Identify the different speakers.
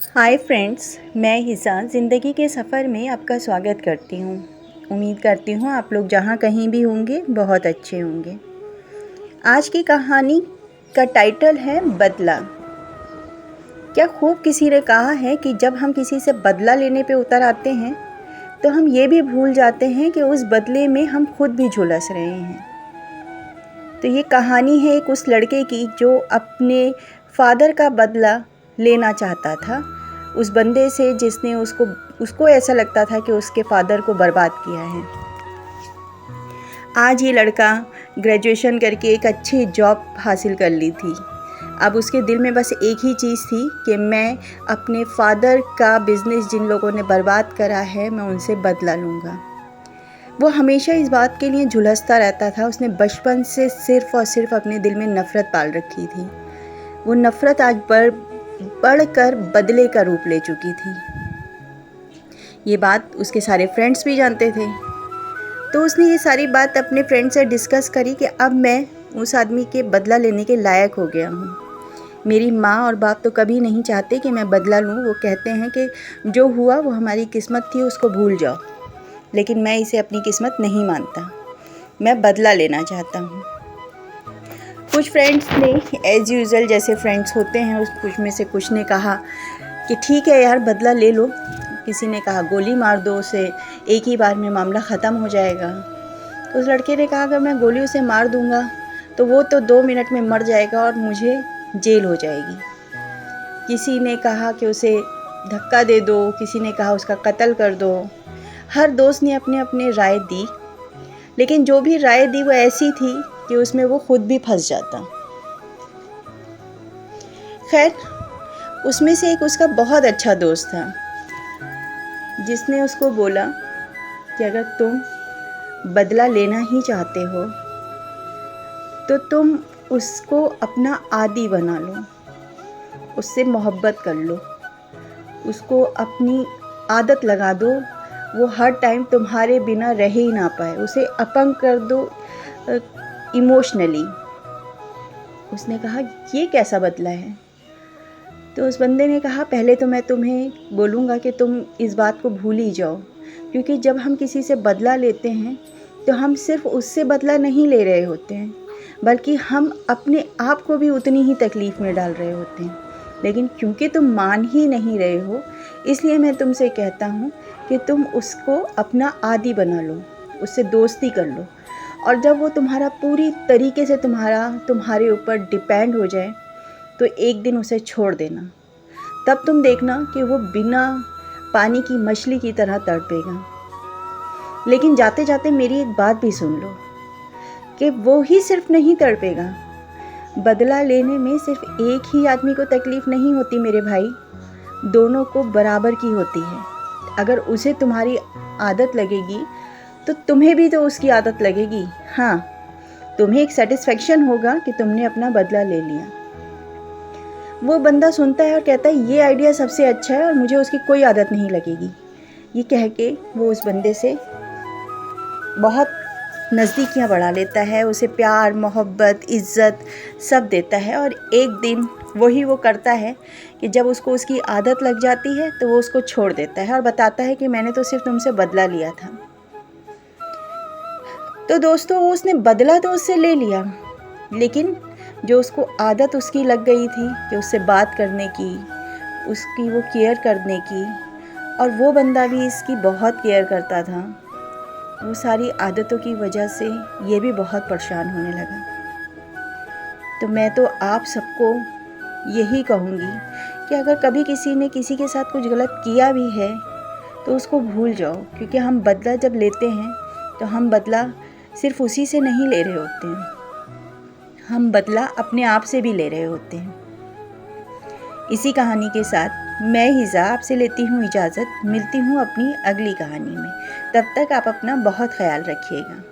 Speaker 1: Hi friends, मैं हिसा ज़िंदगी के सफ़र में आपका स्वागत करती हूँ। उम्मीद करती हूँ आप लोग जहाँ कहीं भी होंगे बहुत अच्छे होंगे। आज की कहानी का टाइटल है बदला। क्या खूब किसी ने कहा है कि जब हम किसी से बदला लेने पे उतर आते हैं तो हम ये भी भूल जाते हैं कि उस बदले में हम खुद भी झुलस रहे हैं। तो ये कहानी है एक उस लड़के की जो अपने फादर का बदला लेना चाहता था उस बंदे से जिसने उसको ऐसा लगता था कि उसके फादर को बर्बाद किया है। आज ये लड़का ग्रेजुएशन करके एक अच्छी जॉब हासिल कर ली थी। अब उसके दिल में बस एक ही चीज़ थी कि मैं अपने फादर का बिज़नेस जिन लोगों ने बर्बाद करा है मैं उनसे बदला लूँगा। वो हमेशा इस बात के लिए झुलसता रहता था। उसने बचपन से सिर्फ़ और सिर्फ अपने दिल में नफ़रत पाल रखी थी। वो नफ़रत आज बढ़कर बदले का रूप ले चुकी थी। ये बात उसके सारे फ्रेंड्स भी जानते थे। तो उसने ये सारी बात अपने फ्रेंड से डिस्कस करी कि अब मैं उस आदमी के बदला लेने के लायक हो गया हूँ। मेरी माँ और बाप तो कभी नहीं चाहते कि मैं बदला लूँ। वो कहते हैं कि जो हुआ वो हमारी किस्मत थी, उसको भूल जाओ। लेकिन मैं इसे अपनी किस्मत नहीं मानता। मैं बदला लेना चाहता हूँ। कुछ फ्रेंड्स ने एज़ यूजुअल जैसे फ्रेंड्स होते हैं कुछ में से कुछ ने कहा कि ठीक है यार, बदला ले लो। किसी ने कहा गोली मार दो उसे, एक ही बार में मामला ख़त्म हो जाएगा। तो उस लड़के ने कहा अगर मैं गोली उसे मार दूंगा तो वो तो 2 मिनट में मर जाएगा और मुझे जेल हो जाएगी। किसी ने कहा कि उसे धक्का दे दो, किसी ने कहा उसका कत्ल कर दो। हर दोस्त ने अपने अपने राय दी, लेकिन जो भी राय दी वो ऐसी थी कि उसमें वो खुद भी फंस जाता। खैर, उसमें से एक उसका बहुत अच्छा दोस्त था जिसने उसको बोला कि अगर तुम बदला लेना ही चाहते हो तो तुम उसको अपना आदी बना लो, उससे मोहब्बत कर लो, उसको अपनी आदत लगा दो, वो हर टाइम तुम्हारे बिना रह ही ना पाए, उसे अपंग कर दो इमोशनली। उसने कहा ये कैसा बदला है? तो उस बंदे ने कहा पहले तो मैं तुम्हें बोलूँगा कि तुम इस बात को भूल ही जाओ, क्योंकि जब हम किसी से बदला लेते हैं तो हम सिर्फ उससे बदला नहीं ले रहे होते हैं, बल्कि हम अपने आप को भी उतनी ही तकलीफ़ में डाल रहे होते हैं। लेकिन क्योंकि तुम मान ही नहीं रहे हो, इसलिए मैं तुमसे कहता हूँ कि तुम उसको अपना आदी बना लो, उससे दोस्ती कर लो, और जब वो तुम्हारा पूरी तरीके से तुम्हारे ऊपर डिपेंड हो जाए तो एक दिन उसे छोड़ देना। तब तुम देखना कि वो बिना पानी की मछली की तरह तड़पेगा। लेकिन जाते जाते मेरी एक बात भी सुन लो कि वो ही सिर्फ नहीं तड़पेगा। बदला लेने में सिर्फ एक ही आदमी को तकलीफ़ नहीं होती मेरे भाई, दोनों को बराबर की होती है। अगर उसे तुम्हारी आदत लगेगी तो तुम्हें भी तो उसकी आदत लगेगी। हाँ, तुम्हें एक सेटिस्फेक्शन होगा कि तुमने अपना बदला ले लिया। वो बंदा सुनता है और कहता है ये आइडिया सबसे अच्छा है और मुझे उसकी कोई आदत नहीं लगेगी। ये कह के वो उस बंदे से बहुत नज़दीकियाँ बढ़ा लेता है, उसे प्यार, मोहब्बत, इज़्ज़त सब देता है। और एक दिन वही वो करता है कि जब उसको उसकी आदत लग जाती है तो वो उसको छोड़ देता है और बताता है कि मैंने तो सिर्फ तुमसे बदला लिया था। तो दोस्तों, उसने बदला तो उससे ले लिया, लेकिन जो उसको आदत उसकी लग गई थी कि उससे बात करने की, उसकी वो केयर करने की, और वो बंदा भी इसकी बहुत केयर करता था, वो सारी आदतों की वजह से ये भी बहुत परेशान होने लगा। तो मैं तो आप सबको यही कहूँगी कि अगर कभी किसी ने किसी के साथ कुछ गलत किया भी है तो उसको भूल जाओ, क्योंकि हम बदला जब लेते हैं तो हम बदला सिर्फ उसी से नहीं ले रहे होते हैं, हम बदला अपने आप से भी ले रहे होते हैं। इसी कहानी के साथ मैं हिजा आपसे लेती हूँ इजाज़त। मिलती हूँ अपनी अगली कहानी में। तब तक आप अपना बहुत ख्याल रखिएगा।